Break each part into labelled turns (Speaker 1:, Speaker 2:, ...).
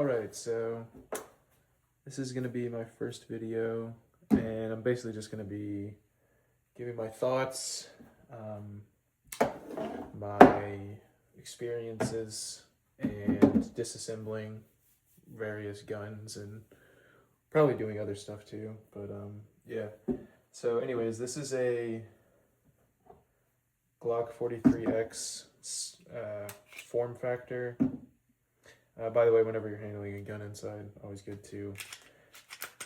Speaker 1: Alright, so this is going to be my first video, and I'm basically just going to be giving my thoughts, my experiences, and disassembling various guns, and probably doing other stuff too, but yeah. So anyways, this is a Glock 43X form factor. By the way, whenever you're handling a gun inside, always good to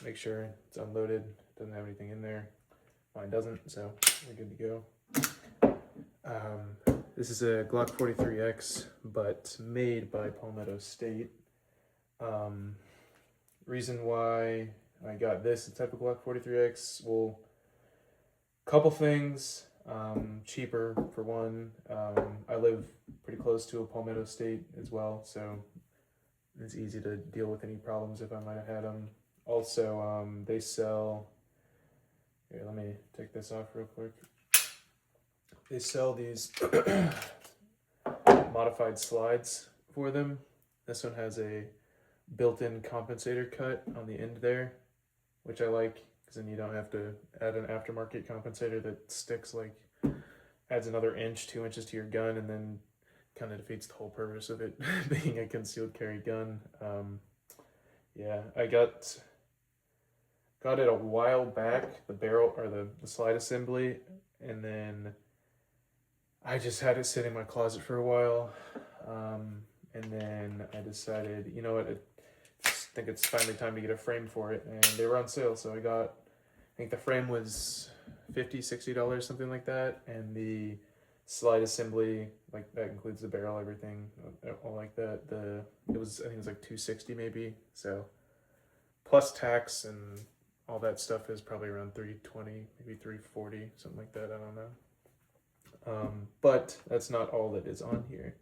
Speaker 1: make sure it's unloaded, doesn't have anything in there. Mine doesn't, so we're good to go. This is a Glock 43X, but made by Palmetto State. Reason why I got this type of Glock 43X, well, couple things. Cheaper for one. I live pretty close to a Palmetto State as well, so it's easy to deal with any problems if I might have had them. Also, they sell, here, let me take this off real quick. They sell these modified slides for them. This one has a built-in compensator cut on the end there, which I like, because then you don't have to add an aftermarket compensator that sticks, like, adds another inch, 2 inches to your gun, and then kind of defeats the whole purpose of it being a concealed carry gun. Yeah, I got it a while back, the barrel, or the slide assembly, and then I just had it sit in my closet for a while, and then I decided, you know what, I think it's finally time to get a frame for it, and they were on sale, so I think the frame was $50, $60, something like that, and the slide assembly, like, that includes the barrel, everything, all like that. I think it was like $260 maybe, so plus tax and all that stuff is probably around $320, maybe $340, something like that, I don't know. But that's not all that is on here.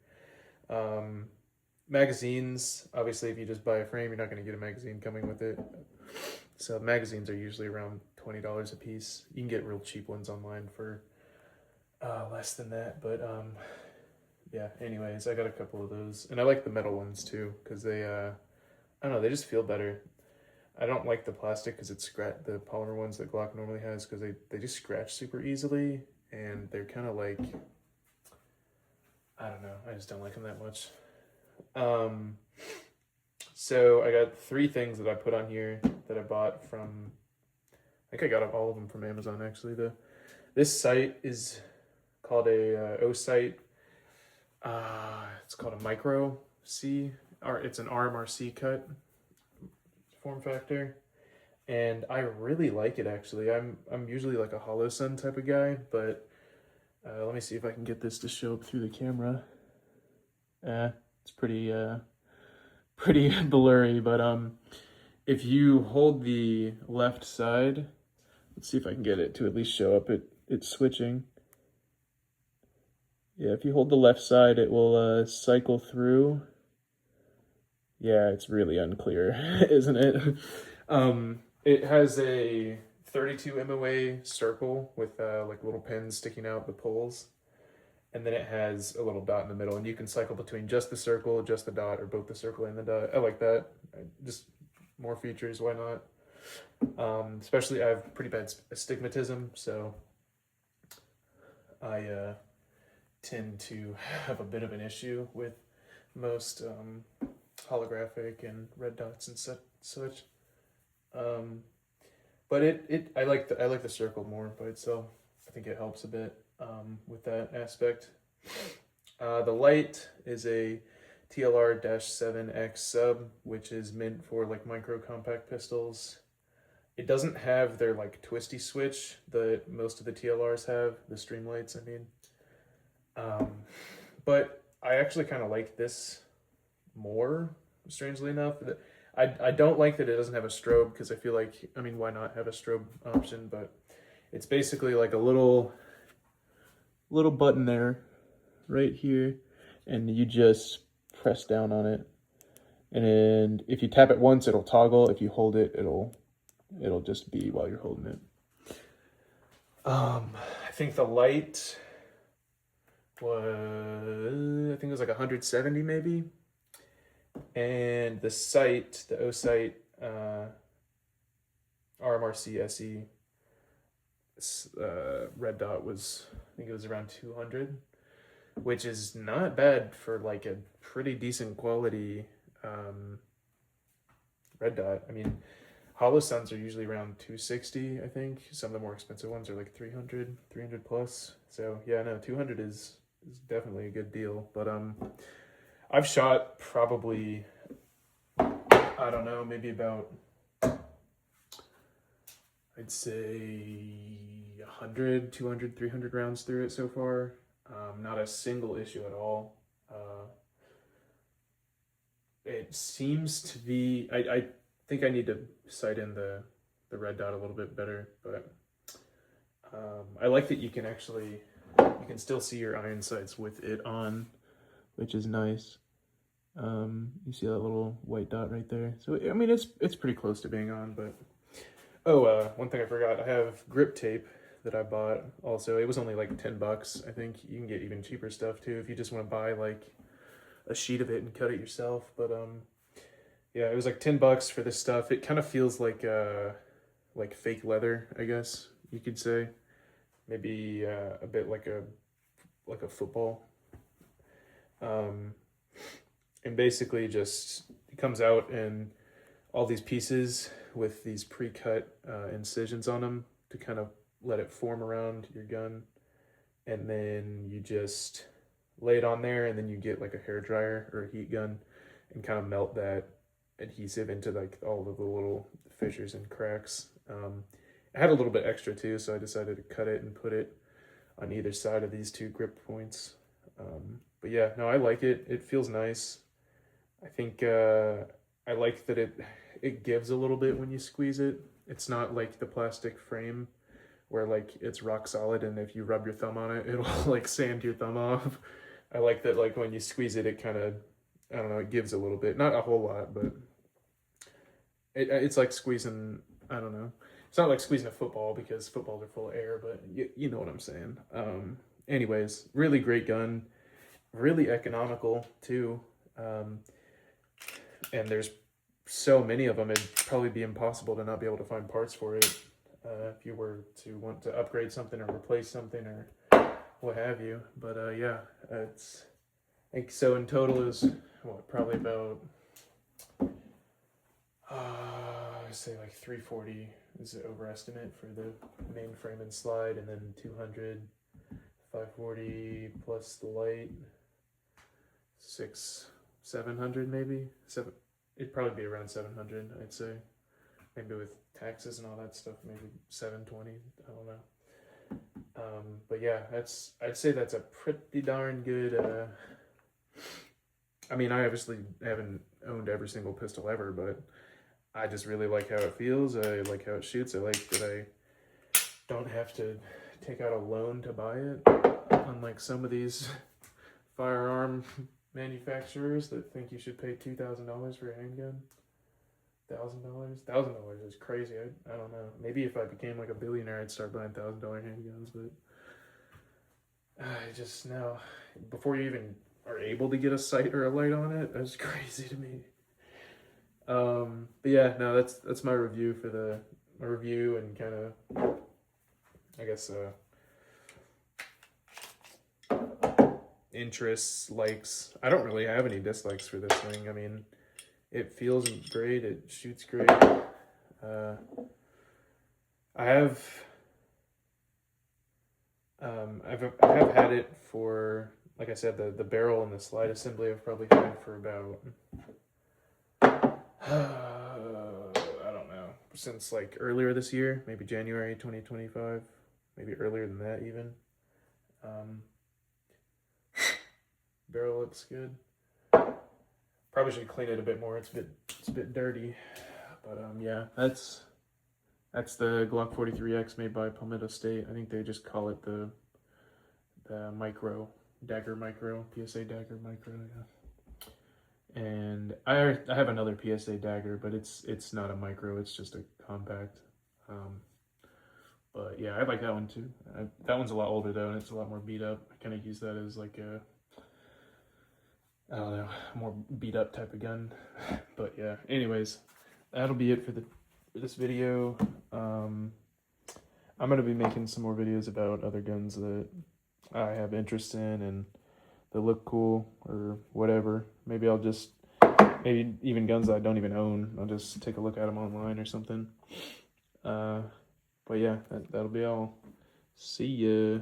Speaker 1: Magazines, obviously if you just buy a frame, you're not going to get a magazine coming with it. So magazines are usually around $20 a piece. You can get real cheap ones online for less than that, but yeah, anyways, I got a couple of those, and I like the metal ones too, because they I don't know, they just feel better. I don't like the plastic because it's the polymer ones that Glock normally has, because they just scratch super easily, and they're kind of like, I don't know, I just don't like them that much. So I got 3 things that I put on here that I bought from, I think I got all of them from Amazon actually. This site is called a O site. It's called a Micro C, or it's an RMRC cut form factor, and I really like it actually. I'm usually like a Hollow Sun type of guy, but let me see if I can get this to show up through the camera. It's pretty blurry, but if you hold the left side, let's see if I can get it to at least show up. It's switching. Yeah, if you hold the left side, it will cycle through. Yeah, it's really unclear, isn't it? It has a 32 MOA circle with like little pins sticking out the poles. And then it has a little dot in the middle, and you can cycle between just the circle, just the dot, or both the circle and the dot. I like that. Just more features, why not? Especially I have pretty bad astigmatism, so I tend to have a bit of an issue with most holographic and red dots and such. But I like the circle more by itself. I think it helps a bit with that aspect. The light is a TLR-7X sub, which is meant for like micro compact pistols. It doesn't have their like twisty switch that most of the TLRs have, the Streamlights, I mean. But I actually kind of like this more, strangely enough. I don't like that it doesn't have a strobe, because I feel like, I mean, why not have a strobe option? But it's basically like a little button there, right here, and you just press down on it, and if you tap it once, it'll toggle. If you hold it, it'll just be while you're holding it. I think the light was, I think it was like 170 maybe, And the sight, the O sight, RMRC SE red dot was, I think it was around 200, which is not bad for like a pretty decent quality red dot. I mean, Holosuns are usually around 260, I think. Some of the more expensive ones are like 300 plus. So yeah, no, 200 is definitely a good deal. But I've shot probably, I don't know, maybe about, I'd say 100, 200, 300 rounds through it so far. Not a single issue at all. It seems to be, I think I need to sight in the red dot a little bit better, but I like that you can still see your iron sights with it on, which is nice. You see that little white dot right there? So I mean, it's pretty close to being on. But one thing I forgot, I have grip tape that I bought. Also, it was only like $10. I think you can get even cheaper stuff too if you just want to buy like a sheet of it and cut it yourself. But yeah, it was like $10 for this stuff. It kind of feels like fake leather, I guess you could say. Maybe a bit like a football. And basically just it comes out in all these pieces with these pre-cut incisions on them to kind of let it form around your gun. And then you just lay it on there, and then you get like a hair dryer or a heat gun and kind of melt that adhesive into like all of the little fissures and cracks. I had a little bit extra too, so I decided to cut it and put it on either side of these two grip points. But yeah, no, I like it. It feels nice. I think I like that it gives a little bit when you squeeze it. It's not like the plastic frame where like it's rock solid, and if you rub your thumb on it, it'll like sand your thumb off. I like that like when you squeeze it, it kind of, I don't know, it gives a little bit. Not a whole lot, but it's like squeezing, I don't know. It's not like squeezing a football because footballs are full of air, but you know what I'm saying. Anyways, really great gun. Really economical too. And there's so many of them, it'd probably be impossible to not be able to find parts for it if you were to want to upgrade something or replace something or what have you. But yeah, it's, I think so in total is what, probably about I say like 340 is the overestimate for the main frame and slide, and then 200, 540 plus the light, 700 maybe. It'd probably be around 700, I'd say. Maybe with taxes and all that stuff, maybe 720. I don't know. But yeah, I'd say that's a pretty darn good. I mean, I obviously haven't owned every single pistol ever, but I just really like how it feels. I like how it shoots. I like that I don't have to take out a loan to buy it, unlike some of these firearm manufacturers that think you should pay $2,000 for a handgun. $1,000 is crazy. I don't know. Maybe if I became like a billionaire, I'd start buying $1,000 handguns. But I just know before you even are able to get a sight or a light on it, that's crazy to me. But yeah, no, that's my review for my review and kind of, I guess, interests, likes. I don't really have any dislikes for this thing. I mean, it feels great. It shoots great. I have had it for, like I said, the barrel and the slide assembly I've probably had for about I don't know, since like earlier this year, maybe January 2025, maybe earlier than that even. Barrel looks good. Probably should clean it a bit more. It's a bit dirty, but yeah, that's the Glock 43X made by Palmetto State. I think they just call it the Micro, Dagger Micro, PSA Dagger Micro. Yeah. And I have another PSA Dagger, but it's not a micro. It's just a compact. But yeah, I like that one too. That one's a lot older though, and it's a lot more beat up. I kind of use that as like I don't know, more beat up type of gun. But yeah, anyways, that'll be it for this video. I'm gonna be making some more videos about other guns that I have interest in and that look cool or whatever. Maybe even guns that I don't even own. I'll just take a look at them online or something. But yeah, that'll be all. See ya.